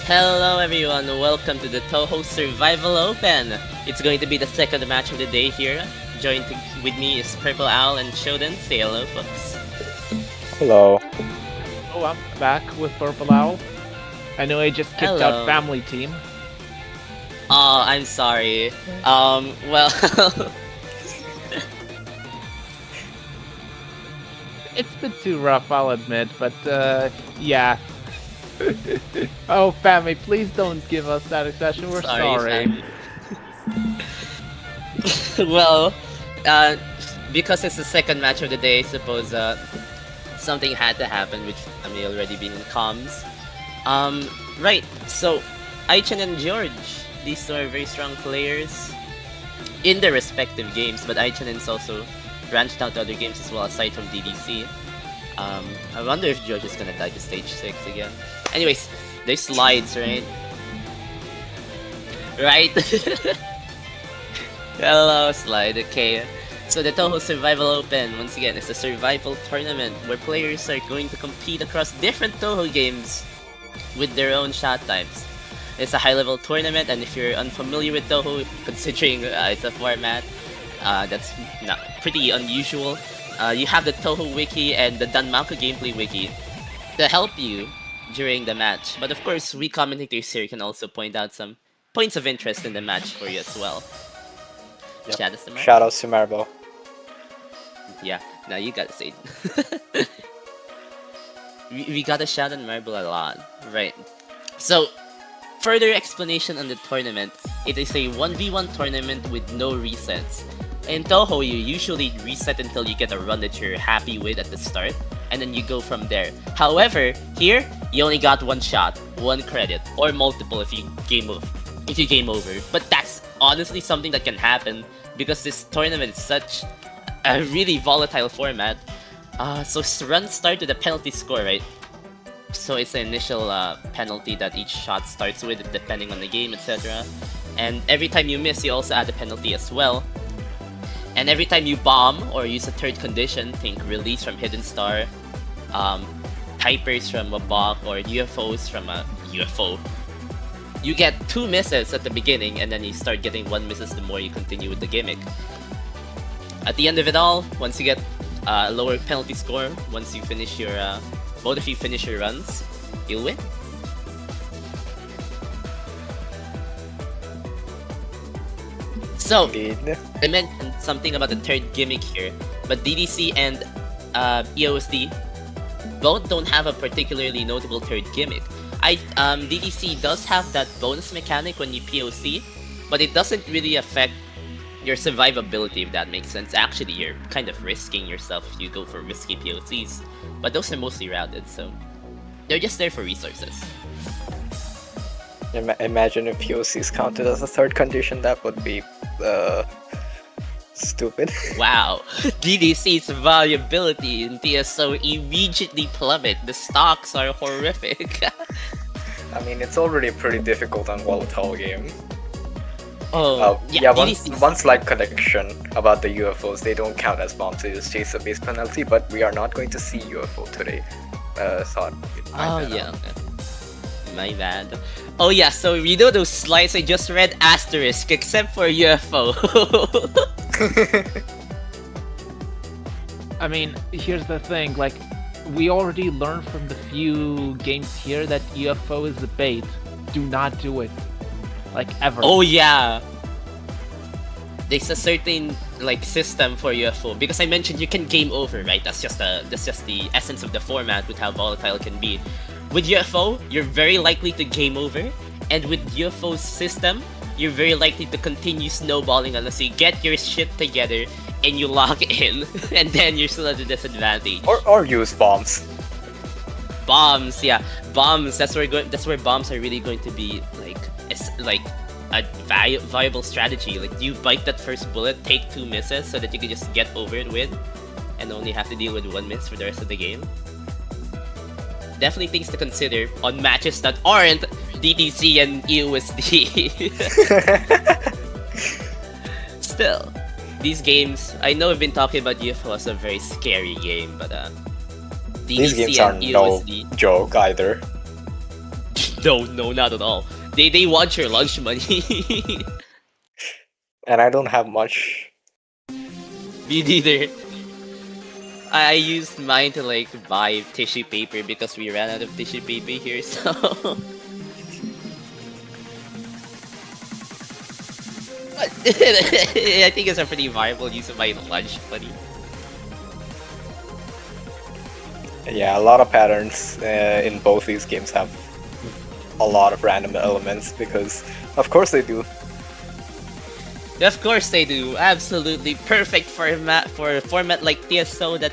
Hello everyone, welcome to the Touhou Survival Open. It's going to be the second match of the day here. Joined with me is PurpleOwl and Shodan. Say hello, folks. Hello. Oh, I'm back with PurpleOwl. I know I just kicked out Family Team. Oh, I'm sorry. Well... It's been too rough, I'll admit, but, yeah. Oh, Family, please don't give us that accession, we're sorry. Well, because it's the second match of the day, I suppose, something had to happen, which may already been in comms. Right, so, IHNN and George, these two are very strong players in their respective games, but IHNN's also branched out to other games as well, aside from DDC. I wonder if George is gonna die to stage 6 again. Anyways, there's slides, right? Right? Hello, slide, okay. So the Touhou Survival Open, once again, is a survival tournament where players are going to compete across different Touhou games with their own shot types. It's a high-level tournament, and if you're unfamiliar with Touhou, considering it's a format that's not pretty unusual, you have the Touhou Wiki and the Danmaku Gameplay Wiki to help you during the match. But of course, we commentators here can also point out some points of interest in the match for you as well. Yep. Shout out to Marble. Yeah, now you gotta say it. we gotta shout out Marble a lot. Right. So, further explanation on the tournament. It is a 1v1 tournament with no resets. In Touhou, you usually reset until you get a run that you're happy with at the start, and then you go from there. However, here, you only got one shot, one credit, or multiple if you game over. But that's honestly something that can happen, because this tournament is such a really volatile format. So runs start with a penalty score, right? So it's the initial penalty that each shot starts with, depending on the game, etc. And every time you miss, you also add a penalty as well. And every time you bomb or use a third condition, think release from Hidden Star, Pipers from a Bach, or UFOs from a UFO, you get 2 misses at the beginning, and then you start getting 1 misses the more you continue with the gimmick. At the end of it all, once you get a lower penalty score, once you finish your, both of you finish your runs, you'll win. So, I mentioned something about the third gimmick here, but DDC and EOSD both don't have a particularly notable third gimmick. DDC does have that bonus mechanic when you POC, but it doesn't really affect your survivability, if that makes sense. Actually, you're kind of risking yourself if you go for risky POCs, but those are mostly routed, so they're just there for resources. Imagine if POCs counted as a third condition, that would be stupid. Wow, DDC's viability in TSO immediately plummet. The stocks are horrific. I mean, it's already a pretty difficult and volatile game. Oh, yeah, one slight correction about the UFOs. They don't count as bombs, they just chase a base penalty, but we are not going to see UFO today. My bad. Oh yeah, so you know those slides I just read? Asterisk, except for UFO. I mean, here's the thing, like, we already learned from the few games here that UFO is a bait. Do not do it. Like, ever. Oh yeah! There's a certain, like, system for UFO, because I mentioned you can game over, right? That's just the essence of the format with how volatile it can be. With UFO, you're very likely to game over, and with UFO's system, you're very likely to continue snowballing unless you get your shit together and you lock in, and then you're still at a disadvantage. Or use bombs. Bombs, yeah, bombs. That's where bombs are really going to be like a viable strategy. Like, do you bite that first bullet, take 2 misses so that you can just get over it with, and only have to deal with 1 miss for the rest of the game? Definitely things to consider on matches that aren't DDC and EOSD. Still, these games, I know I've been talking about UFO as a very scary game, but DDC these games are and EOSD, no joke either. No, not at all. They want your lunch money. And I don't have much. Me neither. I used mine to like buy tissue paper because we ran out of tissue paper here, so I think it's a pretty viable use of my lunch money. Yeah, a lot of patterns in both these games have a lot of random elements because, of course, they do. Of course they do. Absolutely perfect format for a format like TSO that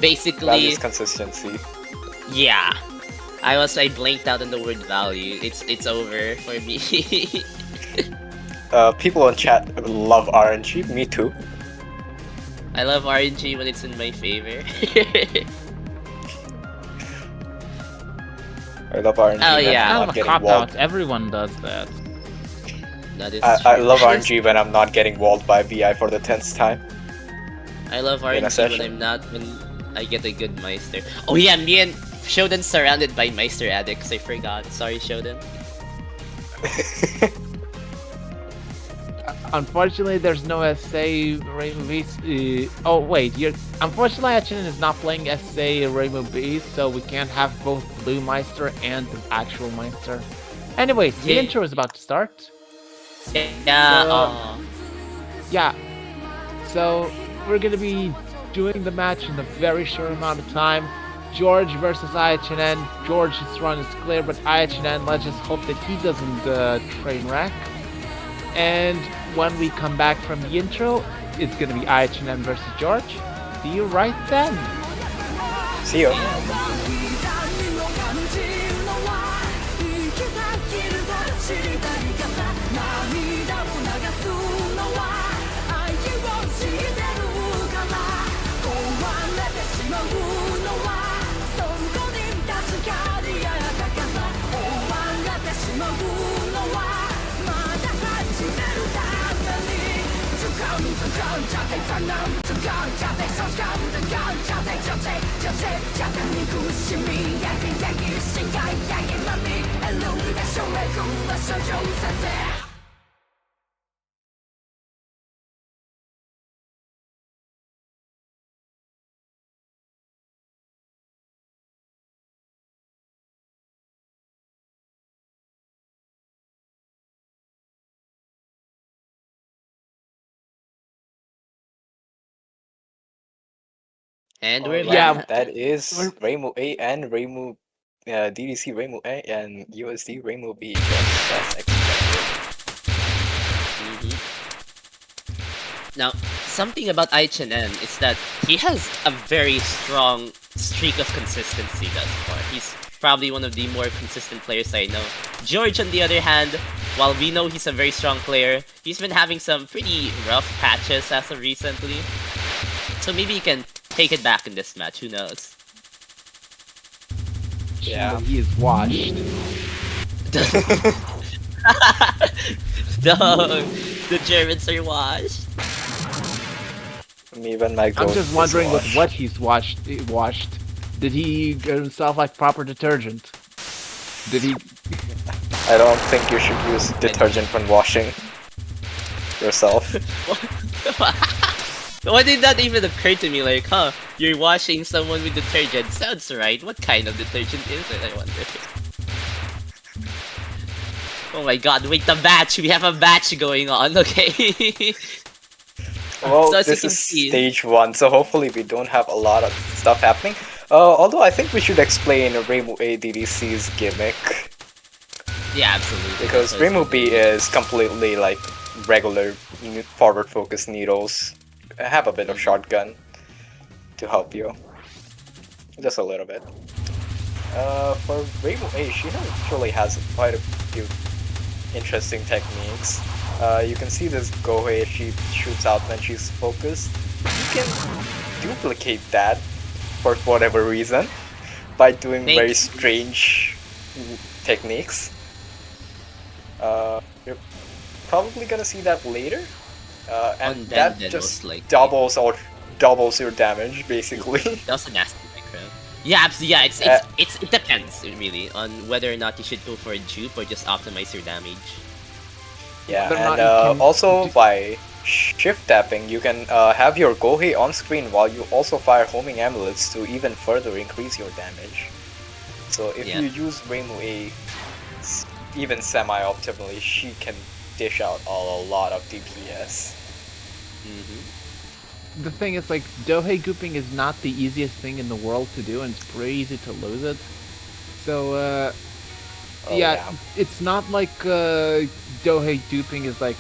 basically Values consistency. yeah. I blanked out on the word value. It's over for me. People in chat love RNG. Me too. I love RNG when it's in my favor. I love RNG. Oh, when yeah. I'm Kind not of a getting cop walled. out. Everyone does that. That is I true. love RNG when I'm not getting walled by BI for the 10th time. I love in a RNG session. when I'm not, when I get a good Meister. Oh yeah, me and Shodan surrounded by Meister addicts. I forgot. Sorry, Shodan. Unfortunately, there's no SA Rainbow Beast. Oh wait, unfortunately IHNN is not playing SA Rainbow Beast, so we can't have both Blue Meister and the actual Meister. Anyways, the Yeah. intro is about to start. Yeah. So- Yeah, so we're gonna be doing the match in a very short amount of time. George versus IHNN. George's run is clear, but IHNN, let's just hope that he doesn't train wreck. And when we come back from the intro, it's gonna be IHNN versus George. See you right then. See you. And we're Yeah, back. That is We're- Rainbow A and Rainbow DDC Rainbow A and USD Rainbow B. That's expected. Mhm. Now, something about IHNN is that he has a very strong streak of consistency thus far. He's probably one of the more consistent players I know. George, on the other hand, while we know he's a very strong player, he's been having some pretty rough patches as of recently. So maybe he can take it back in this match, who knows? Yeah. He is washed. No, the Germans are washed. Me when my I'm goat just is wondering with washed. what he's washed. Did he get himself like proper detergent? Did he? I don't think you should use detergent when washing yourself. Why did that even occur to me? Like, huh, you're washing someone with detergent. Sounds right. What kind of detergent is it, I wonder? Oh my god, wait, the batch! We have a batch going on, okay? Well, So as you this can is see- stage 1, so hopefully we don't have a lot of stuff happening. Although I think we should explain Rainbow A DDC's gimmick. Yeah, absolutely. Because That's Rainbow what B is completely like regular forward focus needles. I have a bit of shotgun to help you. Just a little bit. For Rainbow A, she actually has quite a few interesting techniques. You can see this Gohei, she shoots out when she's focused. You can duplicate that for whatever reason by doing Thank very you. strange techniques. You're probably gonna see that later. And On that Denden, just most likely. doubles your damage basically. That was a nasty micro. Yeah, yeah. Uh, It depends really on whether or not you should go for a dupe or just optimize your damage. Yeah, Whether or and not you can also do- by shift tapping, you can have your Gohei on screen while you also fire homing amulets to even further increase your damage. So if Yeah. you use Reimu A even semi-optimally, she can dish out a lot of DPS. the thing is, like, Dohei gooping is not the easiest thing in the world to do, and it's pretty easy to lose it. So, Oh, yeah, it's not like Dohei duping is like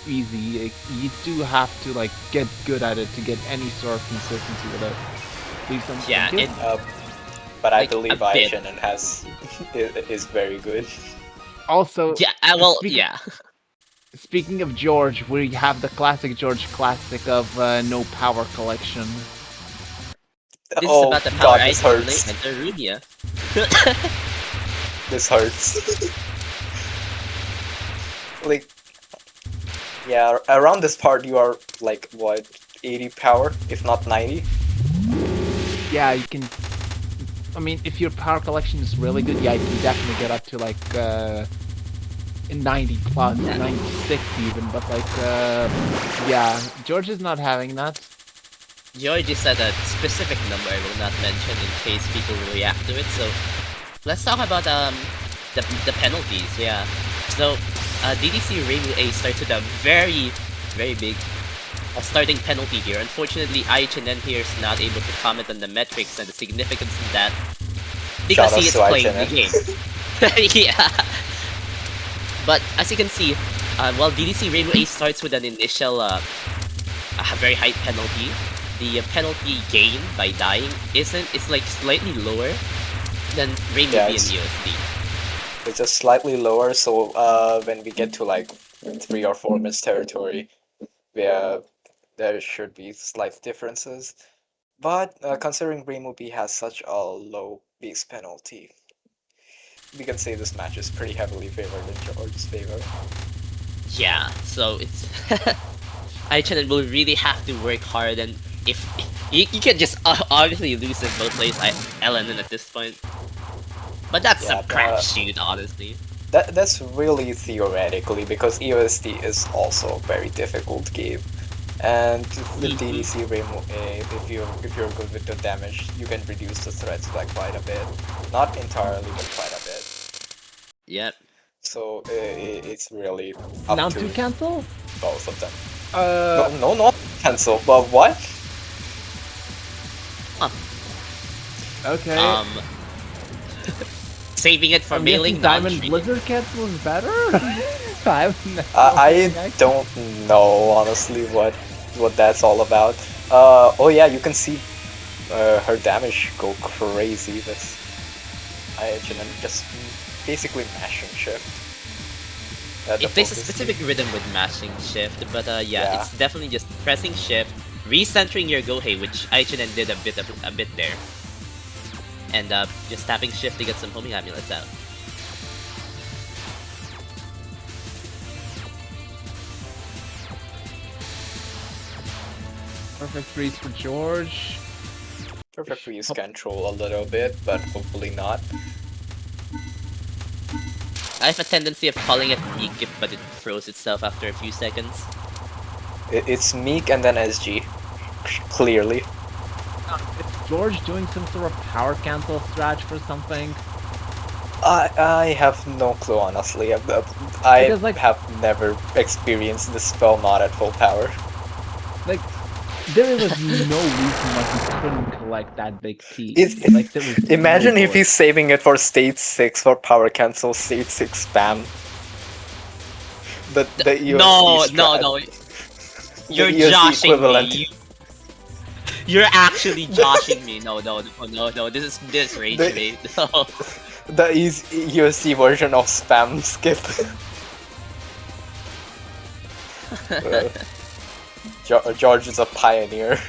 easy. You do have to like get good at it to get any sort of consistency with it. Please don't Yeah, thank you. But I Like, a believe bit. IHNN is very good. Also, Yeah. Well, speak- yeah. speaking of George, we have the classic George classic of no power collection. This Oh is about the god, power this item hurts. and the Rubia. This hurts. Like, yeah, around this part you are like, what, 80 power, if not 90? Yeah, you can. I mean, if your power collection is really good, yeah, you can definitely get up to like 90 plus, 96 even. But like, yeah, George is not having that. George said a specific number I will not mention in case people react to it. So let's talk about the penalties. Yeah. So DDC Reimu A starts with a very big starting penalty here. Unfortunately, IHNN here is not able to comment on the metrics and the significance of that because he is Shout out to playing the IHNN. game. Yeah. But as you can see, while DDC Reimu A starts with an initial a very high penalty, the penalty gain by dying it's like slightly lower than Reimu Yeah, B and it's- USD. It's just slightly lower, so when we get to like 3 or 4 miss territory, yeah, there should be slight differences. But considering Reimu B has such a low base penalty, we can say this match is pretty heavily favored in George's favor. Yeah, so it's IHNN will really have to work hard, and if you can just obviously lose in both plays, LNN at this point. But that's Yeah, some crapshoot, honestly. That's really theoretically, because EOSD is also a very difficult game. And with DDC Reimu A, if you're good with the damage, you can reduce the threats by quite a bit. Not entirely, but quite a bit. Yep. So it's really up Now to to cancel? both of them. Uh, No, not cancel, but what? okay. Saving it for I'm mailing guessing Diamond non-stream. Blizzard cancel is better? I don't know honestly what that's all about. Oh yeah, you can see her damage go crazy. That's IHNN just basically mashing shift. It takes a specific rhythm with mashing shift, but yeah, it's definitely just pressing shift, recentering your Gohei, which IHNN did a bit there, and just tapping shift to get some homing amulets out. Perfect freeze for George. Perfect freeze can troll a little bit, but hopefully not. I have a tendency of calling it Meek, but it froze itself after a few seconds. It's Meek and then SG, clearly. Is George doing some sort of power cancel strat for something? I have no clue honestly. I Because, like- have never experienced the spell not at full power. Like, there was no reason why he couldn't collect that big T. It- Like, there was Imagine no if he's saving it for stage 6 for power cancel, stage 6 spam. The EOSD No, strat. you're EOSD joshing equivalent. me. You're actually joshing me. No, this is rage The- bait. No. The EOSD version of spam skip. George is a pioneer.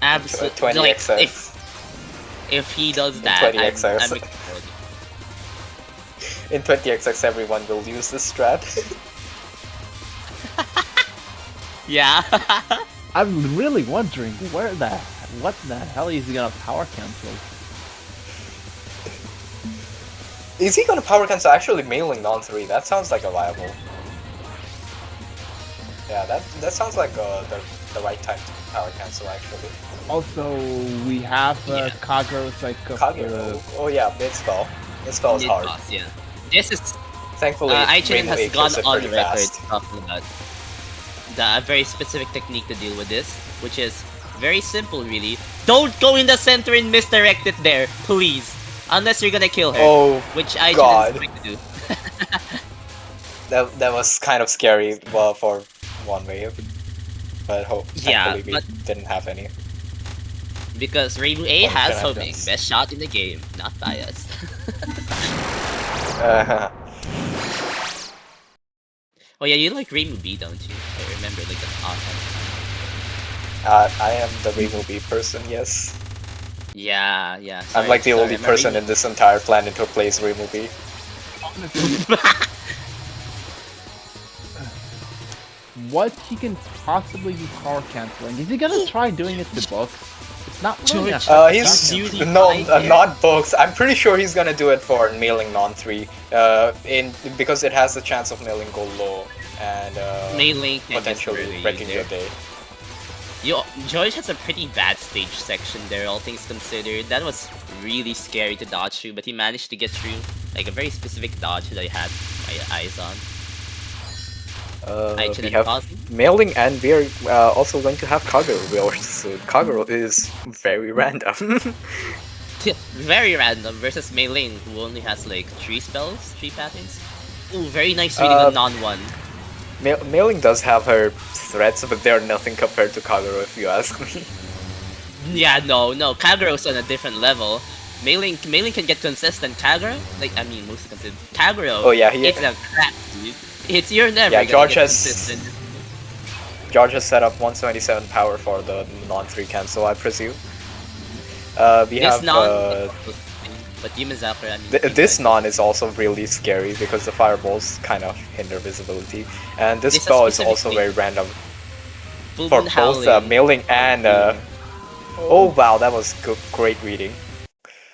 Absolutely. 20 Like, XS. if he does that, 20 I'm XS. excited. In 20XX, everyone will use this strat. Yeah. I'm really wondering where the What the hell is he gonna power cancel? Is he gonna power cancel actually mailing non-3? That sounds like a viable. Yeah, that sounds like the right time to power cancel actually. Also, we have Yeah. Kagura's like Kagero. Oh yeah, mid spell. Mid spell is Mid hard. boss, yeah. This is Thankfully, IHNN Rainbow has Eight gone kills it on pretty record fast. talking about a very specific technique to deal with this, which is very simple, really. Don't go in the center and misdirect it there, please. Unless you're gonna kill her, Oh which IHNN God. is going to do. That was kind of scary for one wave. But Yeah, thankfully we didn't have any. Because Rainbow A What has can I homing, guess? best shot in the game, not biased. Oh yeah, you like Rainbow B, don't you? I remember like an offense. I am the Rainbow B person, yes. Yeah, yeah. I'm like the only my person Rainbow- in this entire planet who plays Rainbow B. What he can possibly be power canceling? Is he gonna try doing it to books? It's not really George, He's Beauty no, pie here. not books. I'm pretty sure he's gonna do it for mailing non-3. Because it has the chance of mailing go low and Melee can just potentially really wrecking there. your day. George has a pretty bad stage section there, all things considered. That was really scary to dodge through, but he managed to get through like a very specific dodge that I had my eyes on. We IHNN have pausing. mailing, and we are also going to have Kagero real soon. Kagero is very random. Very random versus Mei Ling, who only has like 3 spells, 3 patterns. Ooh, very nice reading on non-1. Mailing does have her threats, but they're nothing compared to Kagero, if you ask me. Yeah, no, Kagero's on a different level. Mei Ling can get consistent. Kagero, mostly consistent. Kagero, Oh, yeah, it's a crap, dude. You're never Yeah, gonna George get has- consistent. George has set up 177 power for the non-3 cancel, I presume. We This have non, but Yumazakura, this non is also really scary because the fireballs kind of hinder visibility, and this This spell is specific also thing. very random Full for Moon both Howling. mailing and. Oh wow, that was great reading.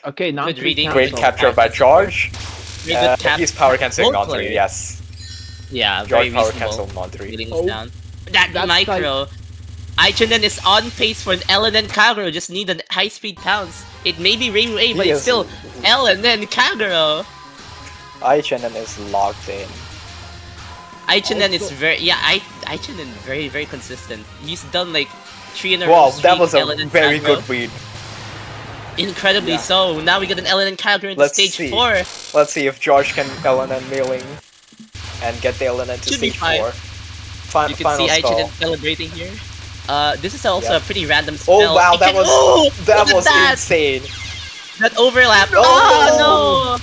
Okay, non reading. Great Cancel. capture by George. Very good cap. He's power canceling Both non-3. players. Yes, Yeah, George very power reasonable. cancel non-3. Reading Oh, down. That that's micro. IHNN is on pace for an LNN Kagero, just need a high-speed pounce. It may be Rainbow A, but He it's is- still LNN Kagero. IHNN is locked in. IHNN is Also- IHNN very, very consistent. He's done like 3 in a row Wow, streak that was a LNN very Kagero. good read. Incredibly Yeah. so. Now we got an LNN Kagero into Let's stage see. 4. Let's see if George can LNN mailing and get the LNN to Should be stage fine. 4. You can Final see spell. IHNN celebrating here. This is also Yeah. a pretty random spell. Oh wow, It that can- look was at insane. That overlap. No! Oh no!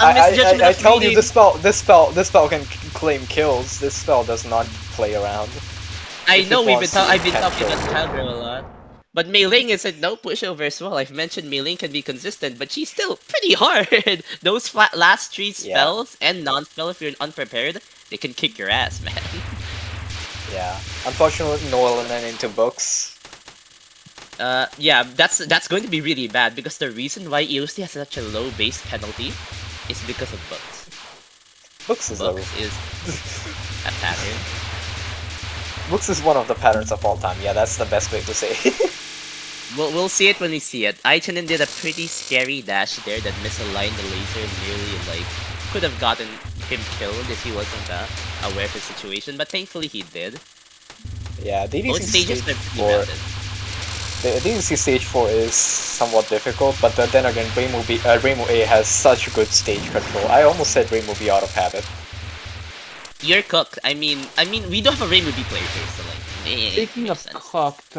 A misjudgment I of tell you, reading. this spell can claim kills. This spell does not play around. I if know it I've wants been to, talking about can Kagero a lot. But Mei Ling isn't no pushover as well. I've mentioned Mei Ling can be consistent, but she's still pretty hard. Those last 3 spells and non-spell, if you're unprepared, they can kick your ass, man. Yeah. Unfortunately, no LNN into books. Yeah, that's going to be really bad because the reason why EOC has such a low base penalty is because of books. Books is a, Books is a pattern. books is one of the patterns of all time. Yeah, that's the best way to say. We'll see it when we see it. IHNN did a pretty scary dash there that misaligned the laser and nearly could have gotten him killed if he wasn't aware of the situation, but thankfully he did. Yeah, DDC Both stages stage are pretty 4. melted. The DDC stage 4 is somewhat difficult, but then again, Rainbow A has such good stage control. I almost said Rainbow B out of habit. You're cooked. I mean, we don't have a Rainbow B player here, so like. Speaking of makes sense. cooked,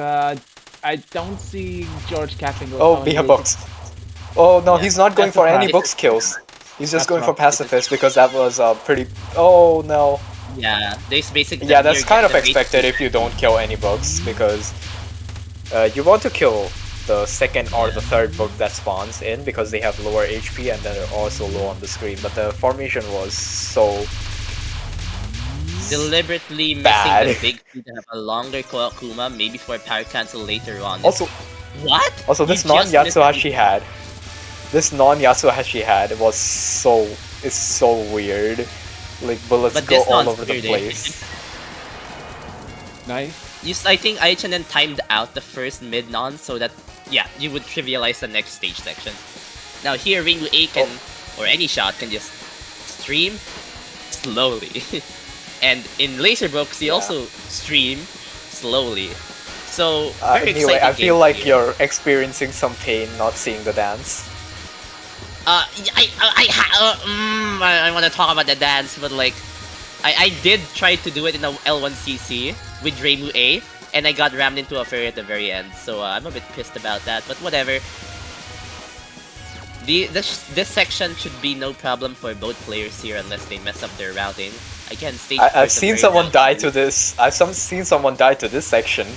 I don't see George capping. Oh, we have books. Oh no, Yeah, he's not going that's for a any fact. books kills. He's just That's going for rough. pacifist because that was pretty. Oh no. Yeah, there's basically. Yeah, that's kind of expected if you don't kill any bugs because you want to kill the second or the third bug that spawns in because they have lower HP and then they're also low on the screen. But the formation was so Deliberately missing bad. the big two to have a longer Kuma, maybe for a power cancel later on. also What? Also, this You just missed non-Yatsuha she had. This non-Yatsuha she had was it's so weird. Like bullets But go this all non's over the weird, eh? place. Nice. I think IHNN timed out the first mid non so that yeah, you would trivialize the next stage section. Now here Ringu A can or any shot can just stream slowly. And in Laserbooks you also stream slowly. So very Anyway, exciting I feel game like here. you're experiencing some pain not seeing the dance. I want to talk about the dance, but like, I did try to do it in a L1CC with Reimu A, and I got rammed into a fairy at the very end, so I'm a bit pissed about that, but whatever. This section should be no problem for both players here unless they mess up their routing. Again, stage I've first, seen very someone die downhill. to this. Seen someone die to this section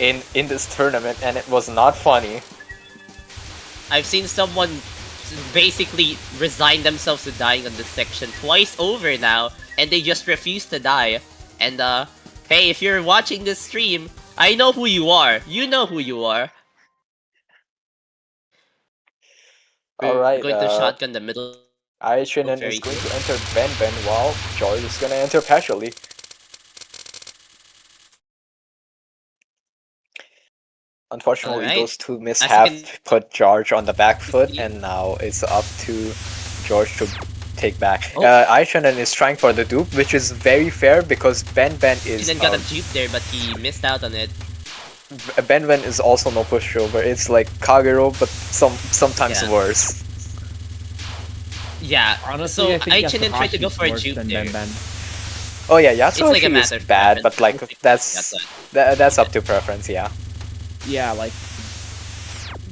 in this tournament, and it was not funny. I've seen someone basically resign themselves to dying on this section twice over now, and they just refuse to die. And hey, if you're watching this stream, I know who you are. You know who you are. We're Alright, going to shotgun the middle. IHNN Very is going good. to enter Ben Ben while George is gonna enter partially. Unfortunately, Alright. those two mishaps put George on the back foot, and now it's up to George to take back. Oh. IHNN is trying for the dupe, which is very fair because Ben Ben is He then got a dupe there, but he missed out on it. Ben Ben is also no pushover. It's like Kagero, but sometimes Yeah. worse. Yeah, Honestly, so I think IHNN tried to go for a worse dupe than there. Ben Ben. Oh yeah, It's like a Yatsuhashi matter is of bad, preference. but like that's up to preference. Yeah. Yeah, like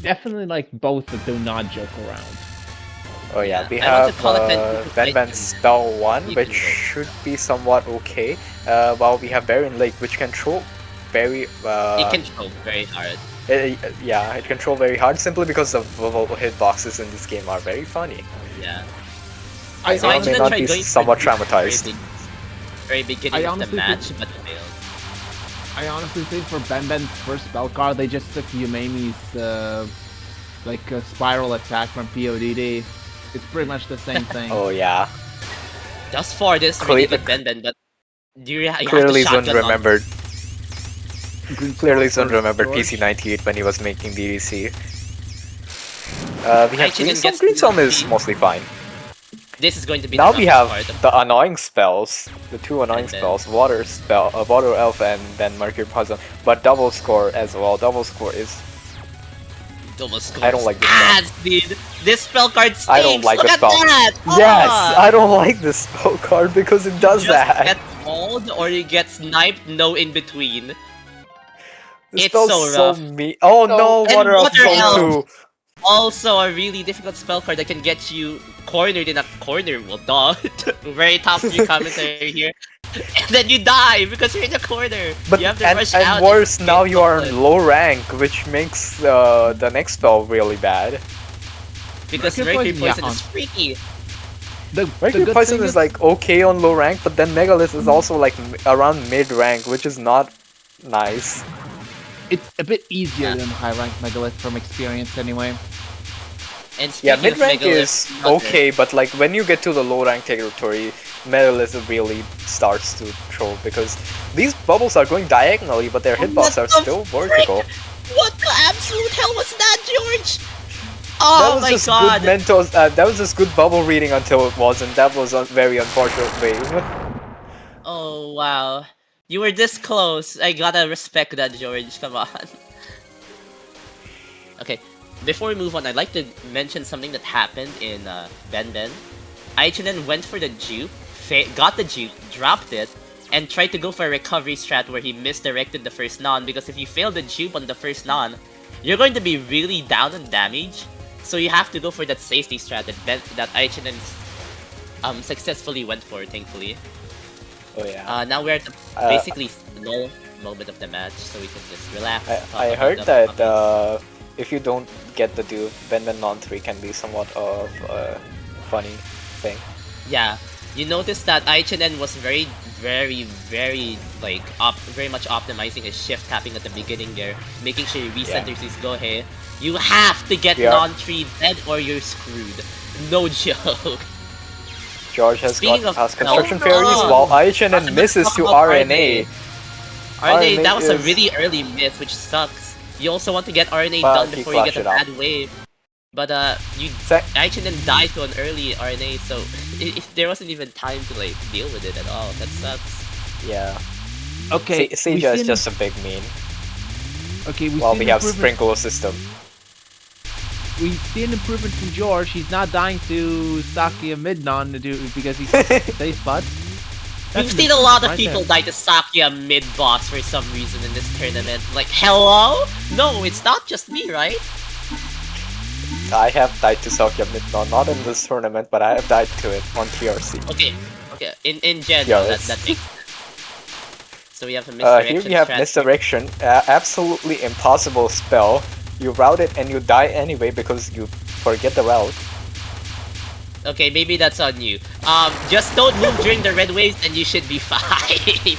definitely like both that do not joke around. Oh yeah, Yeah, we I want to have call it Ben Ben because Ben's spell 1, you which can go. should be somewhat okay. While we have Baron Lake, which control very It can throw very hard. yeah, it control very hard simply because the hitboxes in this game are very funny. Yeah. I So may IHNN not tried be going for somewhat dupe at the traumatized. very beginning I of the honestly match, think- but failed. I honestly think for Ben Ben's first spell card, they just took Yumemi's like spiral attack from PODD. It's pretty much the same thing. Oh yeah, Thus far, this Cle- really good Ben Ben, but you have clearly to Zun shotgun on. remembered. Green Clearly Sword Zun for remembered George. PC98 when he was making DDC. We have IHNN Green Storm. gets Green Storm the is mostly fine. This is going to be Now the we toughest have part of the annoying spells, the two annoying And then- spells, Water spell, Water Elf, and then Mercury Poison. But double score as well. Double score is double score. I don't like this ads, dude. This spell card stinks. I don't like Look the at spell. that. yes. Ah! I don't like this spell card because it does Just that. get mauled or you get sniped. No in between. This it's spell's so so rough. mean. Oh no, And Water Elf Water Zone Elf. 2. Also, a really difficult spell card that can get you cornered in a corner. Well, duh. Very top 3 commentary here. And then you die because you're in the corner. But you have to rush and out worse, and now get you are something. in low rank, which makes the next spell really bad. Because Mercury Mercury Poison, Poison yeah, is freaky. The Mercury good Poison thing is like okay on low rank, but then Megalith is also like around mid rank, which is not nice. it's a bit easier Yeah. than high rank Megalith from experience anyway. And Yeah, speaking mid rank of Megalith, is another- okay, but like when you get to the low rank territory, Megalith really starts to troll because these bubbles are going diagonally, but their hitbox are What the still frick? vertical. What the absolute hell was that, George? That Oh was my just god! good Mentos. That was just good bubble reading until it wasn't. That was a very unfortunate wave. Oh wow. You were this close. I gotta respect that, George. Come on. Okay, before we move on, I'd like to mention something that happened in Ben Ben. IHNN went for the juke, got the juke, dropped it, and tried to go for a recovery strat where he misdirected the first non, because if you fail the juke on the first non, you're going to be really down on damage. So you have to go for that safety strat that IHNN successfully went for, thankfully. Oh yeah. Now we're at the basically null moment of the match, so we can just relax. talk I about heard the that topic. if you don't get the dupe, Ben Ben non 3 can be somewhat of a funny thing. Yeah, you notice that IHNN was very like very much optimizing his shift tapping at the beginning there, making sure he recenters his Gohei. You have to get non-tree dead or you're screwed. No joke. George has Speaking got of construction fairies while IHNN misses to RNA. RNA, that was a really early miss, which sucks. You also want to get RNA done before you get a bad wave. But IHNN died to an early RNA, so there wasn't even time to like deal with it at all. That sucks. Yeah. Okay. Seija is just a big mean. Okay, while we have Sprinkler system. We see an improvement from George. He's not dying to Sakia mid-non because he's safe spot. We've seen a lot of people die to Sakia mid-boss for some reason in this tournament. Like, hello? No, it's not just me, right? I have died to Sakia mid-non, not in this tournament, but I have died to it on TRC. Okay. In general, that makes sense. So we have a misdirection. Here we have misdirection. Absolutely impossible spell. You route it and you die anyway because you forget the route. Okay, maybe that's on you. Just don't move during the red waves and you should be fine.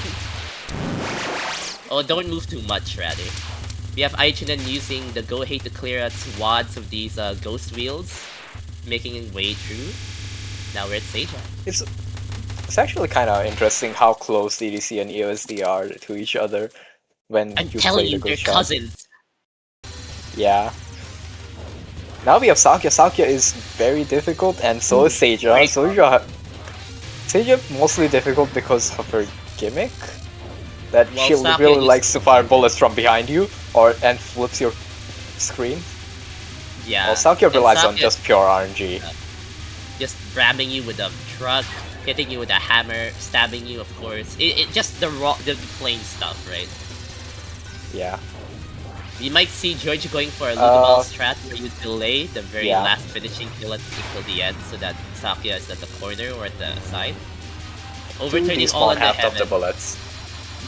Oh, don't move too much, rather. We have IHNN using the Gohei to clear out wads of these ghost wheels, making it way through. Now we're at Seija. It's actually kind of interesting how close DDC and EOSD are to each other when I'm you telling play you, the they're ghost shot. cousins. Yeah. Now we have Sakia. Sakia is very difficult, and so is Seija. Seija mostly difficult because of her gimmick. That she really likes to fire bullets from behind you, and flips your screen. Yeah. Well, Sakia relies on just pure RNG. Just ramming you with a truck, hitting you with a hammer, stabbing you, of course. It just the plain stuff, right? Yeah. You might see George going for a Ludabal strat where you delay the very last finishing kill until the end so that Sakia is at the corner or at the side. Overturning all in the half of the bullets.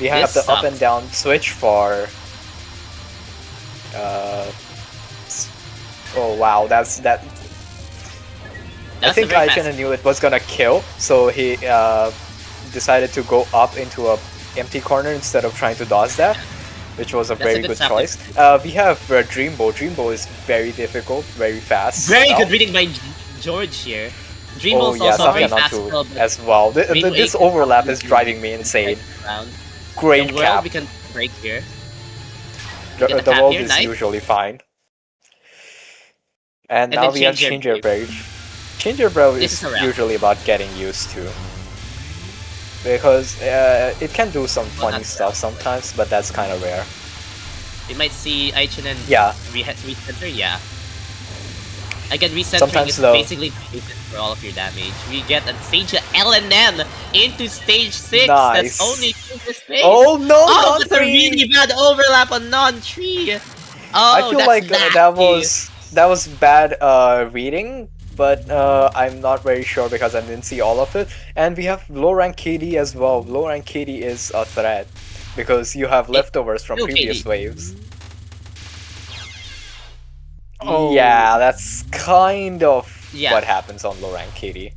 We have the up and down switch for... oh wow, that's... I think IHNN knew it was gonna kill, so he decided to go up into a empty corner instead of trying to dodge that. Which was a very good choice. We have Dreambow. Dreambow is very difficult, very fast. Very good reading by George here. Dreambow is also very fast as well. This overlap is driving me insane. Great cap. We can break here. The world is usually fine. And now we have Changer Brave. Changer Brave is usually about getting used to. Because it can do some funny stuff sometimes, but that's kind of rare. You might see IHNN recenter, Again, recentering is basically for all of your damage. We get a Seija LNN into stage 6. Nice. That's only the stage. Oh no! Oh, that's a really bad overlap on non-tree. Oh, I feel like that was bad reading. But I'm not very sure because I didn't see all of it. And we have low rank KD as well. Low rank KD is a threat because you have leftovers from previous waves. Oh. Yeah, that's kind of what happens on low rank KD.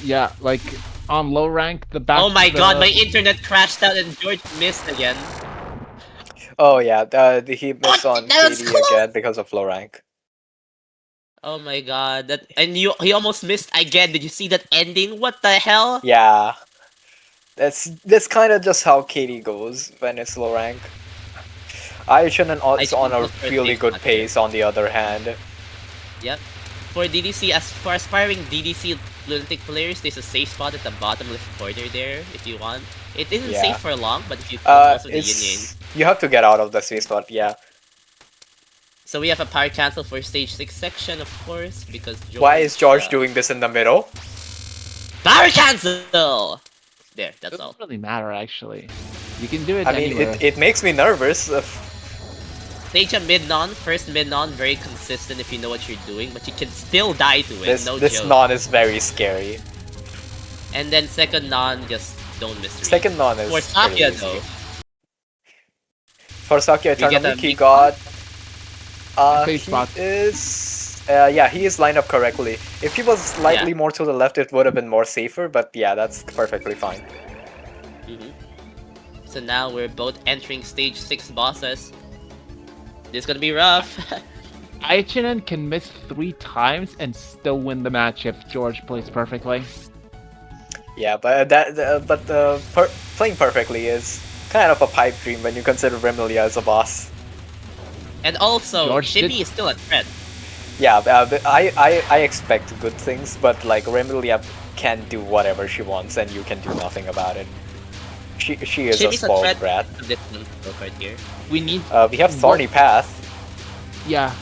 Yeah, like on low rank, the back. Oh my god, my internet crashed out and George missed again. Oh yeah, he missed on KD again because of low rank. Oh my god, he almost missed again. Did you see that ending? What the hell? Yeah, that's kind of just how KD goes when it's low rank. IHNN is on a really good pace. On the other hand. Yep. For DDC, as for aspiring DDC Lunatic players, there's a safe spot at the bottom left corner there if you want. It isn't safe for long, but if you kill most of the yin-yang. You have to get out of the safe spot, yeah. So we have a power cancel for stage 6 section, of course, because George... Why is George doing this in the middle? Power cancel! There, that's all. It doesn't really matter, actually. You can do it anywhere. It makes me nervous. Seija mid-non, first mid-non, very consistent if you know what you're doing, but you can still die to it, This non is very scary. And then second non, just don't miss read. Second non is for Sakia though. For Sakia, Eternal Wiki got Same He spot. is. Yeah, he is lined up correctly. If he was slightly more to the left, it would have been more safer. But yeah, that's perfectly fine. So now we're both entering stage 6 bosses. This is gonna be rough. IHNN can miss 3 times and still win the match if George plays perfectly. Yeah, but playing perfectly is kind of a pipe dream when you consider Remilia as a boss. And also, George Shibby did- is still a threat. Yeah, but I expect good things, but like Remilia can do whatever she wants, and you can do nothing about it. She is a Shibby's a spoiled threat brat. to this one right here. We need. We have Thorny Path. Yeah.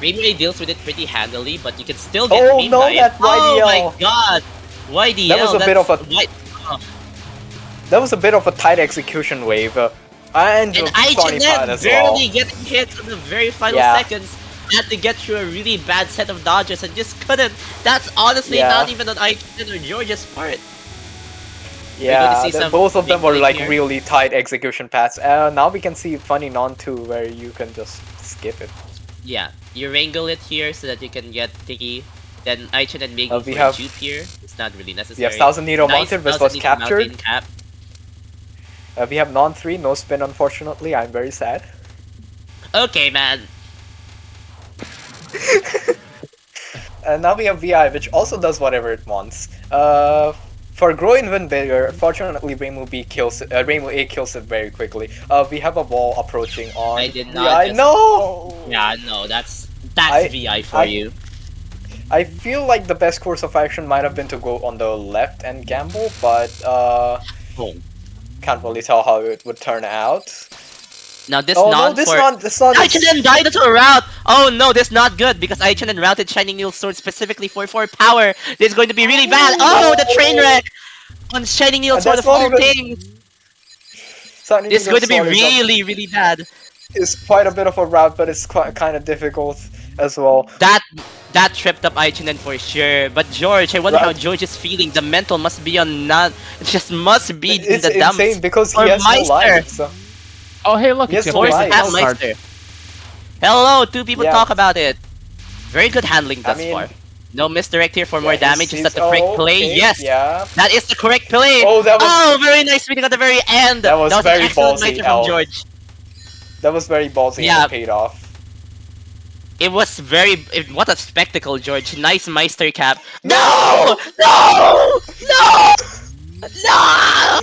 Rainray deals with it pretty handily, but you can still get Oh beamed no, by it. that Oh my YDL! god! YDL, That was a bit that's of a- White... Oh. That was a bit of a tight execution wave, and And Thorny Path IHNN as well. barely getting hit in the very final Yeah. seconds. Had to get through a really bad set of dodges and just couldn't. That's honestly Yeah. not even on IHNN or George's part. Yeah, see some both of them were gameplay like here. really tight execution paths. Now we can see funny non 2 where you can just skip it. Yeah, you wrangle it here so that you can get Tiki. Then IHNN making we for have- a juke here. It's not really necessary. We have Thousand Needle Mountain, which was 1000 Needle captured. Mountain cap. We have non 3, no spin unfortunately. I'm very sad. Okay, man. And now we have VI, which also does whatever it wants. For Groin Wind Barrier, fortunately Rainbow A kills it very quickly. We have a wall approaching on I did not VI. just- No! Yeah, no, that's I- VI for I- you. I feel like the best course of action might have been to go on the left and gamble, but Oh. can't really tell how it would turn out. Now this Oh non no, this for not this not IHNN died to a route! Oh no, this is not good because IHNN routed Shining Needle Sword specifically for power. This is going to be really bad. Oh, the train wreck on Shining Needle And Sword that's of not all even- things. Sunny This is going to be Needle Sword is really, really bad. is quite a bit of a route, but it's quite kind of difficult as well. That tripped up IHNN for sure. But George, I wonder how Right. George is feeling. The mental must be on not. It just must be in It's the dumps. insane because he Or has no Meister. life. So. Oh, hey, look, Yes, it's Force Force Nice. Battle card. Meister. Hello, two people Yeah. talk about it. Very good handling thus mean, far. No misdirect here for more Yeah, damage. Is that the oh, correct play? okay, Yes. Yeah. That is the correct play. Oh, that was- Oh, very nice reading at the very end. That was an very excellent ballsy, Meister Al. from George. That was very ballsy Yeah. and it paid off. It was what a spectacle, George. Nice Meister cap. No! No! No! No!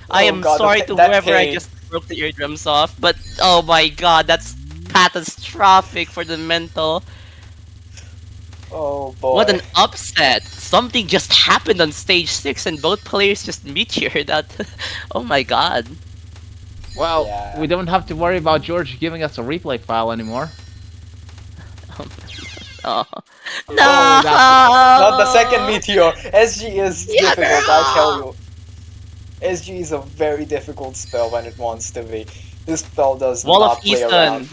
I Oh am God, sorry that to that whoever I pain. just broke the eardrums off, but oh my god, that's catastrophic for the mental. Oh boy. What an upset! Something just happened on stage 6 and both players just meteored that. Oh my god. Well, Yeah. we don't have to worry about George giving us a replay file anymore. Oh. No! Not the second meteor. SG is Yeah, difficult, girl. I tell you. SG is a very difficult spell when it wants to be. This spell does Wall not of play Easton. around.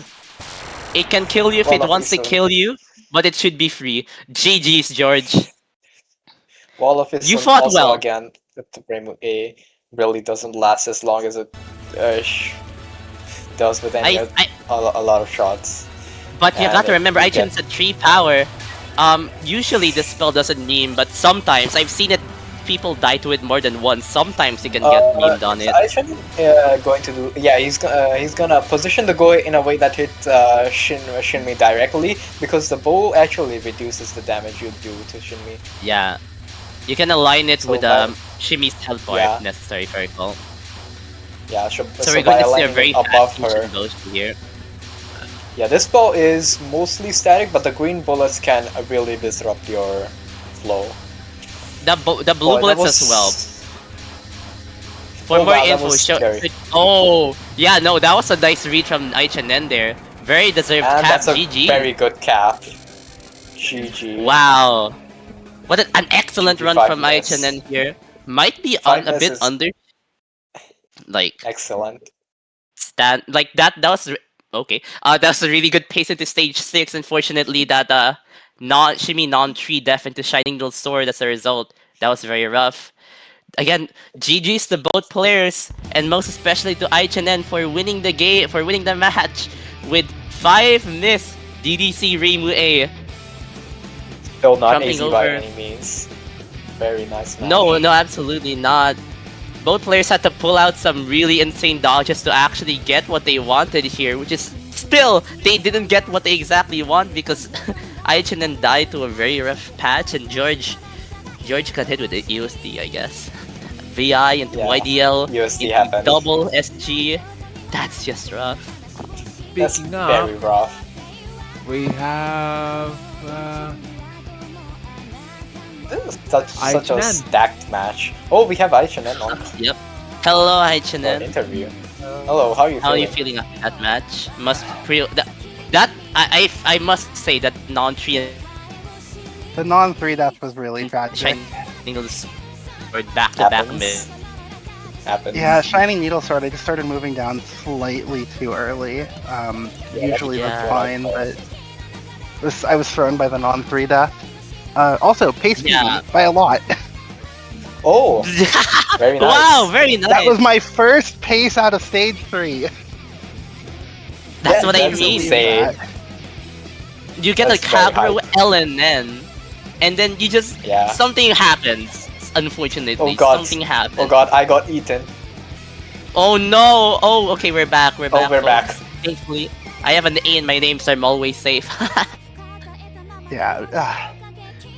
It can kill you if Wall it of wants to Easton. kill you, but it should be free. GG's, George. Wall of Easton You fought also well. again, with the Rainbow A really doesn't last as long as it does with any a lot of shots. But you And got to remember, you Ichin's at 3 power. Usually this spell doesn't meme, but sometimes I've seen it. People die to it more than once. Sometimes you can get memed on it. IHNN going to do he's gonna position the Go in a way that hits Shinmi directly because the bow actually reduces the damage you do to Shinmi. Yeah, you can align it So with by- Shimi's teleport Yeah. if necessary. If I recall. Yeah, So so we're by going to see a aligning very it above fast her. fusion goes here. Yeah, this bow is mostly static, but the green bullets can really disrupt your flow. The blue Boy, that bullets was- as well. For Oh, more wow, that info, was scary. oh yeah, no, that was a nice read from IHNN there. Very deserved And cap. that's a GG. very good cap. GG. Wow. What an excellent run GG from 5 minutes. IHNN here. Might be 5 a bit minutes is- under. Like Excellent. like that was okay. That was a really good pace into stage 6. Unfortunately, that Shimi non-3 def into Shining Needle Sword as a result. That was very rough. Again, GG's to both players, and most especially to IHNN for winning the game, for winning the match. 5 miss. DDC Reimu A. Still not Jumping easy by over. any means. Very nice match. No, absolutely not. Both players had to pull out some really insane dodges to actually get what they wanted here, which is still, they didn't get what they exactly want because IHNN died to a very rough patch and George got hit with the EOSD, I guess. VI into Yeah, YDL, USD into happened. double SG. That's just rough. That's Speaking of, very rough. we have This is such a IHNN. stacked match. Oh, we have IHNN on Yep. Hello, for an IHNN. interview. Hello, how are you How are feeling? you feeling after that match? Must I must say that non-3 The non-3 death was really tragic. Shining Needles were back-to-back mid. Happens. Happens. Yeah, Shining Needle Sword, I just started moving down slightly too early. Usually yeah. that's fine, but I was thrown by the non-3 death. Also, pace beat Yeah. me by a lot. Oh, very nice. Wow, very nice. That was my first pace out of stage 3. That's what I that's mean. insane. You get a That's very Cabro hype. LNN, and then you just Yeah. something happens. Unfortunately, Oh god. something happens. Oh god, I got eaten. Oh no! Oh, okay, we're back. We're back. we're folks. back. Thankfully, I have an A in my name, so I'm always safe. Yeah,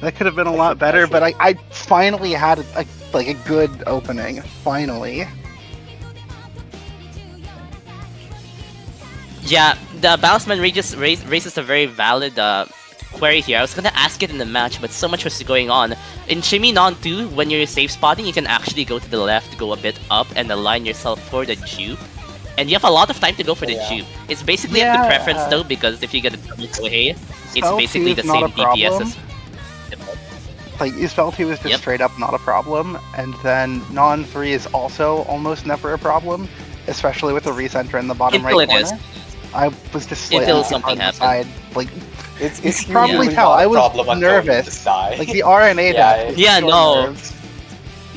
that could have been a lot better, but I finally had a good opening. Finally. Yeah, the Bounceman raises a very valid query here. I was gonna ask it in the match, but so much was going on. In Shimmy Non 2, when you're safe spotting, you can actually go to the left, go a bit up, and align yourself for the juke. And you have a lot of time to go for the Yeah. juke. It's basically up to Yeah. preference though, because if you get a double away, it's Spell basically 2 the is not same a DPS problem. as... Like, spell 2 is just Yep. straight up not a problem, and then non-3 is also almost never a problem, especially with the recenter in the bottom Until right it is. corner. I was just Until slightly something on the happened. side. Like, It's you can usually probably not tell, a I was problem until you nervous. just die. Like, the RNA Yeah, death was Yeah, so no. nerves.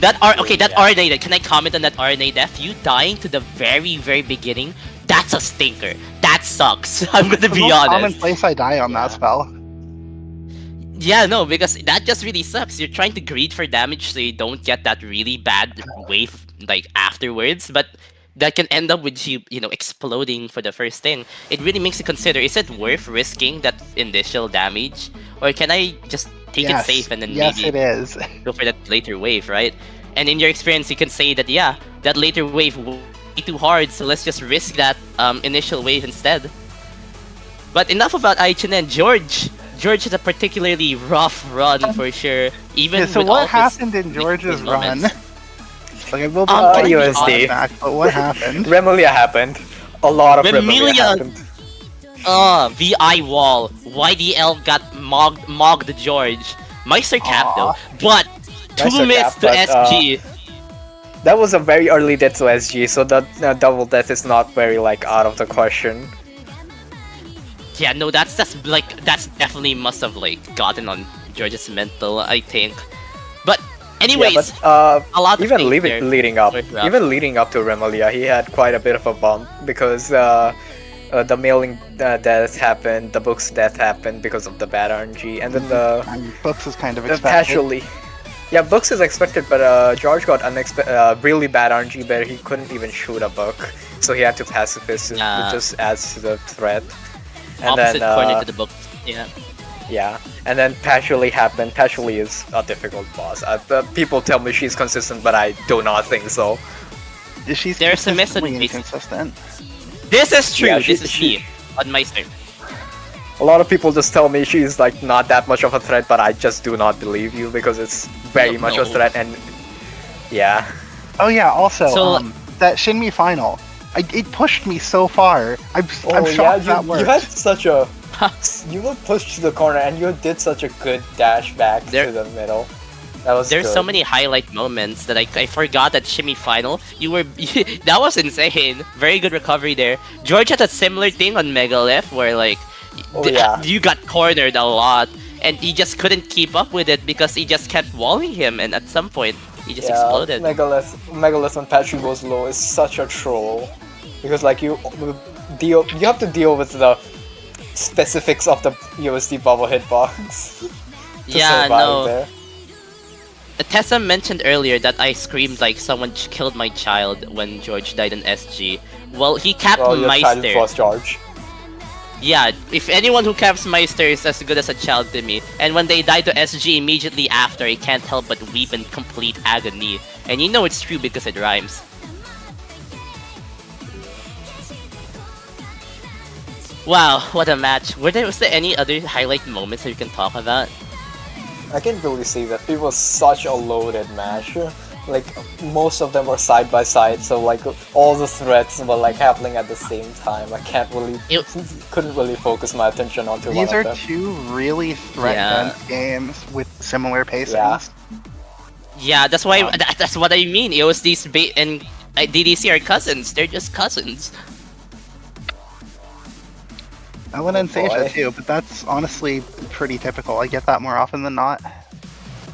That Yeah. RNA, can I comment on that RNA death? You dying to the very, very beginning, that's a stinker. That sucks. I'm gonna The be most common honest. place I die on that Yeah. spell. Yeah, no, because that just really sucks. You're trying to greed for damage so you don't get that really bad wave like afterwards, but that can end up with you, exploding for the first thing. It really makes you consider, is it worth risking that initial damage? Or can I just take Yes. it safe and then Yes, maybe it is. go for that later wave, right? And in your experience, you can say that, yeah, that later wave way too hard, so let's just risk that initial wave instead. But enough about IHNN. George had a particularly rough run for sure. Even Okay, so with all what his happened in George's run? moments. Like, I will be Um, putting USD. on it back, but what happened? Remelia happened. A lot of Remelia Remelia- happened. VI wall. YDL got mogged George. Meister cap though. But Meister 2 minutes cap, to but, SG. That was a very early death to SG, so that double death is not very out of the question. Yeah, no, that's definitely must have gotten on George's mental, I think. But anyways, Yeah, but a lot of even things there. leading up, Were rough. even leading up to Remelia, he had quite a bit of a bump because the mailing death happened, the book's death happened because of the bad RNG, and then the Books is kind of the expected. casually. Yeah, books is expected, but George got really bad RNG where he couldn't even shoot a book, so he had to pacifist, Yeah. which just adds to the threat. And opposite then, corner to the book. Yeah. yeah, and then Pashuli happened. Pashuli is a difficult boss. People tell me she's consistent, but I do not think so. She's There's a consistently method, inconsistent. This is true. Yeah, This is me on Meister. A lot of people just tell me she's not that much of a threat, but I just do not believe you because it's very much a No. threat, and yeah. Oh yeah, also, So- that Shinmi final, it pushed me so far. I'm Oh shocked yeah, that you worked. had such a you were pushed to the corner and you did such a good dash back There- to the middle. That was There's good. so many highlight moments that I forgot that Shimmy final. You were that was insane. Very good recovery there. George had a similar thing on Megalith where Oh, yeah. you got cornered a lot and he just couldn't keep up with it because he just kept walling him and at some point he just exploded. Megalith when Patchy goes low is such a troll because you have to deal with the specifics of the USD bubble hitbox. to Yeah, survive no. there. Tessa mentioned earlier that I screamed like someone killed my child when George died in SG. Well, he capped Well, your child Meister. was George. Yeah, if anyone who caps Meister is as good as a child to me, and when they die to SG immediately after, I can't help but weep in complete agony. And you know it's true because it rhymes. Wow, what a match. Was there any other highlight moments that you can talk about? I can't really see that. It was such a loaded match. Like, most of them were side by side, so like all the threats were like happening at the same time. I couldn't really focus my attention onto These one are of them. two really threat-dense games with similar pacings. Yeah, that's why. That's what I mean. OSD's and DDC are cousins. They're just cousins. Ellen and boy. Seisha too, but that's honestly pretty typical. I get that more often than not.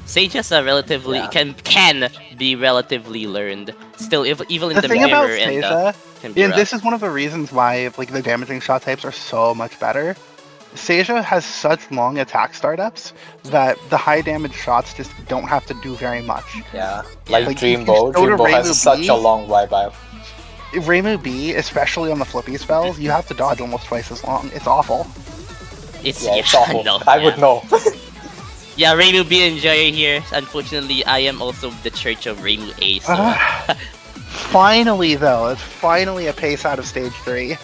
Seisha's a relatively can be relatively learned. Still, even in The the thing about mirror and Seisha, can be and rough. this is one of the reasons why like the damaging shot types are so much better. Seisha has such long attack startups that the high damage shots just don't have to do very much. Yeah, like Like, Dreambow. you go to Dreambow has Reimu such B. a long wipeout. Reimu B, especially on the flippy spells, you have to dodge almost twice as long. It's awful. It's Yeah, it's awful. no, I would know. Yeah, Reimu B and Joy here. Unfortunately, I am also the Church of Reimu A. So Finally, though, it's finally a pace out of stage 3.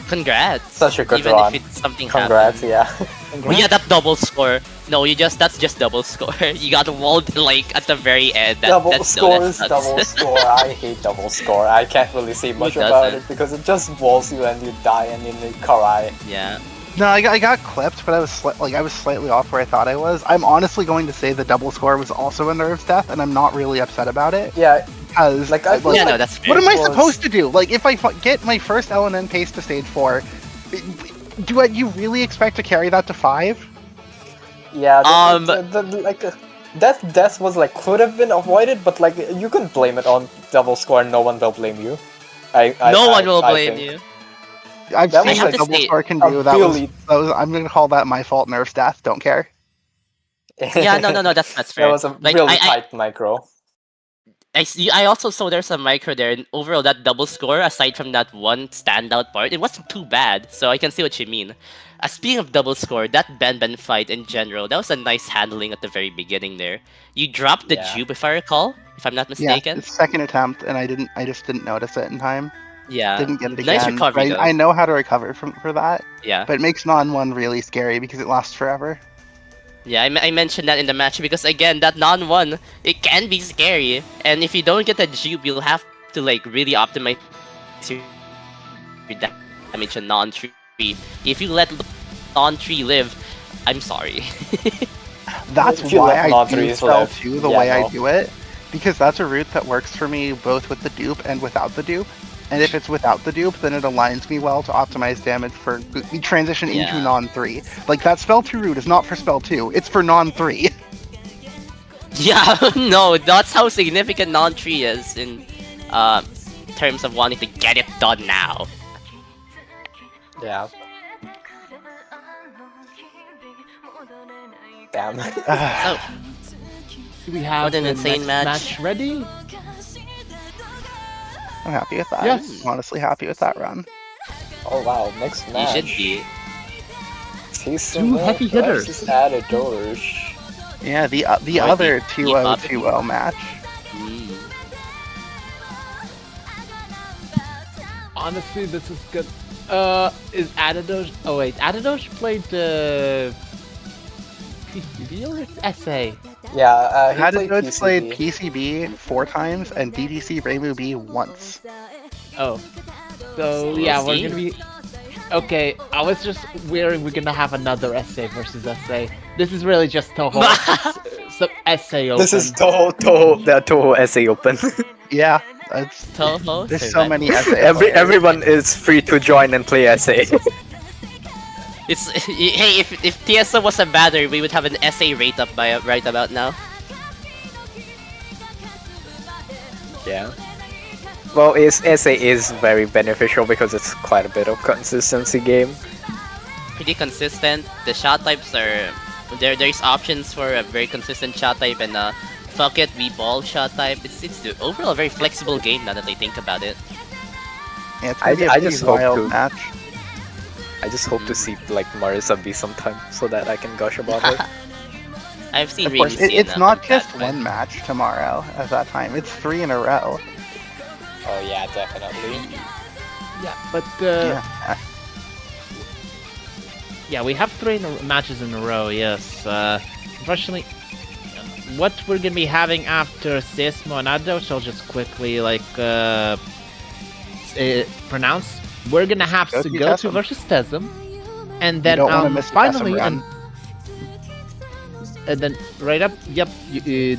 congrats. Such a good even run. if it's something Congrats, happened. yeah. Oh, yeah, that double score. No, that's just double score. You got walled like at the very end. Double that score that is sucks. double score. I hate double score. I can't really say much about doesn't? it because it just walls you and you die and you need Karai. Yeah. No, I got clipped, but I was slightly off where I thought I was. I'm honestly going to say the double score was also a nerves death, and I'm not really upset about it. Yeah, Because like I feel Yeah, like no, that's fair. what am I was- supposed to do? Like, if I get my first LNN pace to stage 4, you really expect to carry that to 5? yeah. Death was like could have been avoided, but like you can blame it on double score and no one will blame you. No one will blame think. you. I've That seen was what like double a score can a do. really- That was I'm going to call that my fault nerves death. Don't care. Yeah, no, that's fair. That was a Like, really I tight micro. I also saw there's a micro there, and overall that double score, aside from that one standout part, it wasn't too bad. So I can see what you mean. Speaking of double score, that Ben fight in general, that was a nice handling at the very beginning there. You dropped the Yeah. jupe, if I recall, if I'm not mistaken. Yeah, it's second attempt, and I just didn't notice it in time. Yeah. Didn't get it again. Nice recovery, But though. I know how to recover for that, Yeah. but it makes non-1 really scary because it lasts forever. Yeah, I mentioned that in the match because again, that non-1, it can be scary. And if you don't get the jupe, you'll have to like really optimize your damage on non-3. If you let non-3 live, I'm sorry. That's If you why let I Mod do 3s spell live, 2 the yeah, way no. I do it, because that's a route that works for me both with the dupe and without the dupe. And if it's without the dupe, then it aligns me well to optimize damage for transition into Yeah. non-3. Like, that spell 2 route is not for spell 2, it's for non-3. Yeah, no, that's how significant non-3 is in terms of wanting to get it done now. Yeah. Damn. So, Do we have What an the insane next match. ready? I'm happy with that. Yes. I'm honestly happy with that run. Oh wow, next you match. should be. Two heavy hitters. Versus Adidors. Yeah, the Might other be 2-0-2-0 match. Mm. Honestly, this is good. Is Adidos? Oh wait, Adidos played PCB or SA? Yeah, he Hadidoj played PCB. PCB 4 times and DDC Reimu B once. Oh, so yeah, we're see. gonna be. Okay, I was just worried we're gonna have another SA versus SA. This is really just Touhou. Some SA open. This is the Touhou SA Open. Yeah, it's, Touhou there's so Survival. many SA players. Everyone is free to join and play SA. It's hey, if TSO was a banner, we would have an SA rate up by right about now. Yeah. Well, SA is very beneficial because it's quite a bit of consistency game. pretty consistent. The shot types are there's options for a very consistent shot type and fuck it, we ball shot type. It's the overall a very flexible game now that I think about it. Yeah, it's gonna be a I pretty just hope wild to- match. I just hope to see like Marissa B sometime so that I can gush about her. I've seen Of course, really it's not just one match tomorrow at that time. It's 3 in a row. Oh yeah, definitely. Yeah, but Yeah. yeah, we have 3 matches in a row. Yes. Unfortunately, what we're gonna be having after Sismo and Ados, I'll just quickly pronounce. We're gonna have Go to Sugotu Tessim. versus Tessim, and then don't wanna miss the Tessim finally run. and then right up, yep,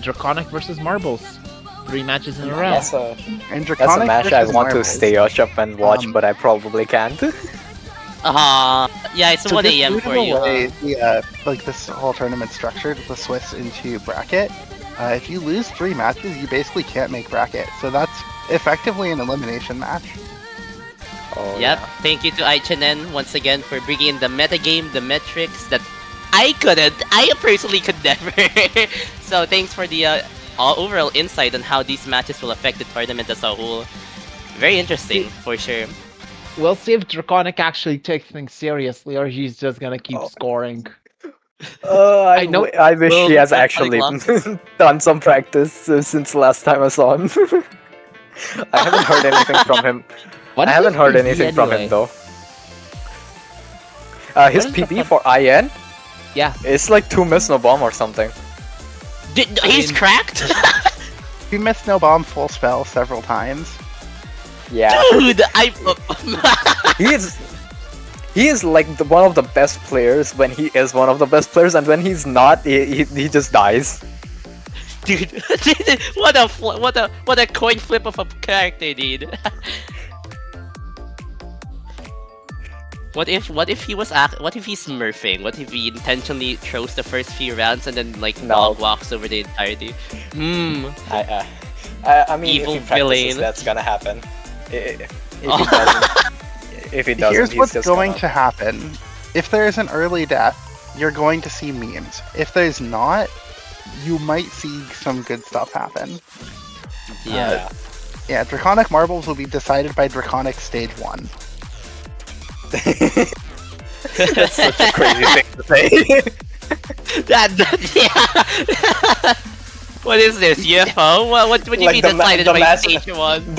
Draconic versus Marbles. 3 matches in a row. That's a And that's a Draconic match I versus want to Marbles. stay up and watch, Um, but I probably can't. Yeah, it's So 1 just a.m. due for to you. the way like this whole tournament structured with the Swiss into bracket, if you lose 3 matches, you basically can't make bracket. So that's effectively an elimination match. Oh, Yep, yeah. thank you to IHNN once again for bringing in the metagame, the metrics that I personally could never. So thanks for the overall insight on how these matches will affect the tournament as a whole. Very interesting, for sure. We'll see if Draconic actually takes things seriously, or he's just gonna keep Oh. scoring. I, know- I wish Well, he has that's actually like done some practice since last time I saw him. I haven't heard anything from him. What I is haven't his heard PB anything from him anyway? though. His What is the PB fun- for IN, Yeah. it's like 2 miss no bomb or something. He's mean- cracked? He missed no bomb full spell several times. Yeah, Dude, he is like one of the best players when he is one of the best players, and when he's not, he just dies. Dude, what a coin flip of a character, dude. What if he was what if he's smurfing? What if he intentionally throws the first few rounds and then like No. dog walks over the entirety? I mean, Evil if he practices, villain. that's gonna happen. If he Oh. doesn't, if he doesn't, Here's he's what's just going gonna... to happen. If there's an early death, you're going to see memes. If there's not, you might see some good stuff happen. Yeah. Yeah, Draconic Marbles will be decided by Draconic Stage 1. That's such a crazy thing to say. Yeah. What is this, UFO? What would you Like be the ma- decided the by match- stage 1?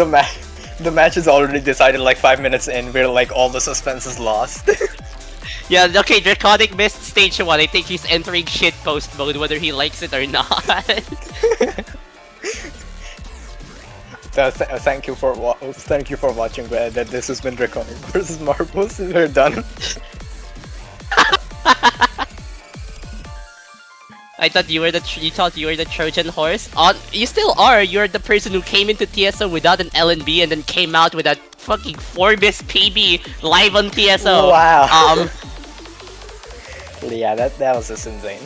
The match is already decided like 5 minutes in. We're like all the suspense is lost. Yeah, okay, Draconic missed stage 1. I think he's entering shitpost mode whether he likes it or not. Thank you for watching. That this has been Draconic versus Marbles. We're done. I thought you were the Trojan horse. You still are. You're the person who came into TSO without an LNB and then came out with a fucking 4-miss PB live on TSO. Wow. Yeah, that was just insane.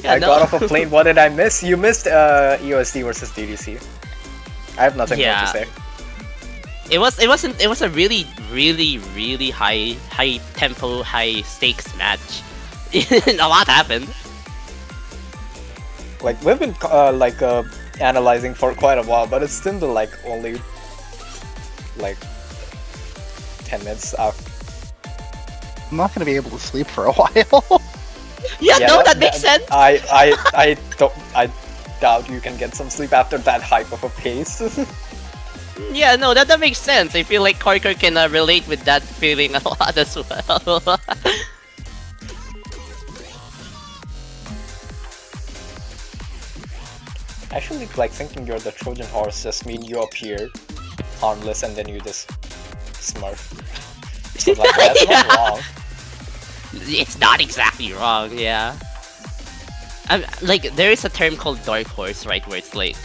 Yeah, I no. got off a plane. What did I miss? You missed EOSD versus DDC. I have nothing more Yeah. to say. It was a really high tempo, high stakes match. A lot happened. Like we've been analyzing for quite a while, but it's still like only like 10 minutes out. I'm not going to be able to sleep for a while. Yeah, no, that makes sense. I doubt you can get some sleep after that hype of a pace. Yeah, no, that makes sense. I feel like Korker can relate with that feeling a lot as well. Actually, like thinking you're the Trojan horse just mean you appear harmless and then you just smurf. So like that's not wrong. It's not exactly wrong, yeah. Like, there is a term called dark horse, right, where it's like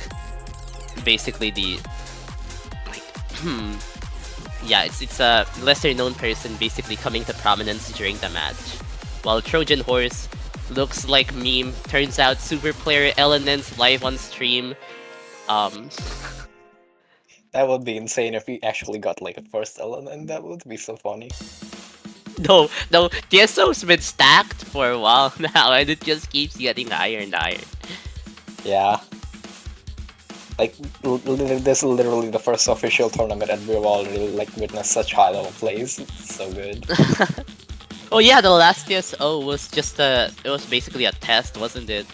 basically the yeah, it's a lesser known person basically coming to prominence during the match. While Trojan horse looks like meme, turns out super player LNN's live on stream. That would be insane if we actually got like a first element. That would be so funny. No, TSO's been stacked for a while now, and it just keeps getting higher and higher. Yeah. Like, this is literally the first official tournament, and we've already like witnessed such high level plays. It's so good. Oh yeah, the last TSO was just it was basically a test, wasn't it?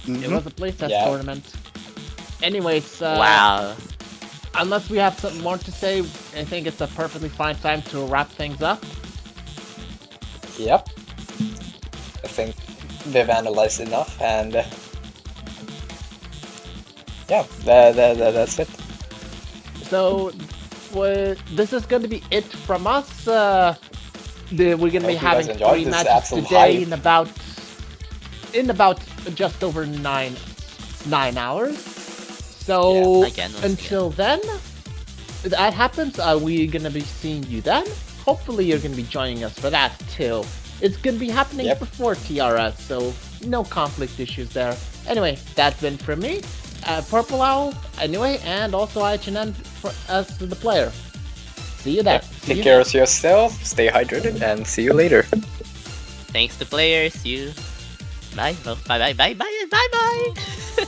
It was a playtest Yeah. tournament. Anyways, Wow. unless we have something more to say, I think it's a perfectly fine time to wrap things up. Yep. I think we've analyzed enough, and yeah, that's it. So, this is going to be it from us. We're going to be Hope you guys having enjoyed 3 this matches absolute today hype. in about just over 9 hours. So, Yeah, again, once until then, that happens, we're going to be seeing you then. Hopefully, you're going to be joining us for that too. It's going to be happening Yep. before TRS, so no conflict issues there. Anyway, that's been from me, PurpleOwl, Aniiue, and also IHNN as the player. See you there. See Take you care of yourself, stay hydrated, and see you later. Thanks to players, you. Bye. Bye. Bye. Bye. Bye. Bye. Bye.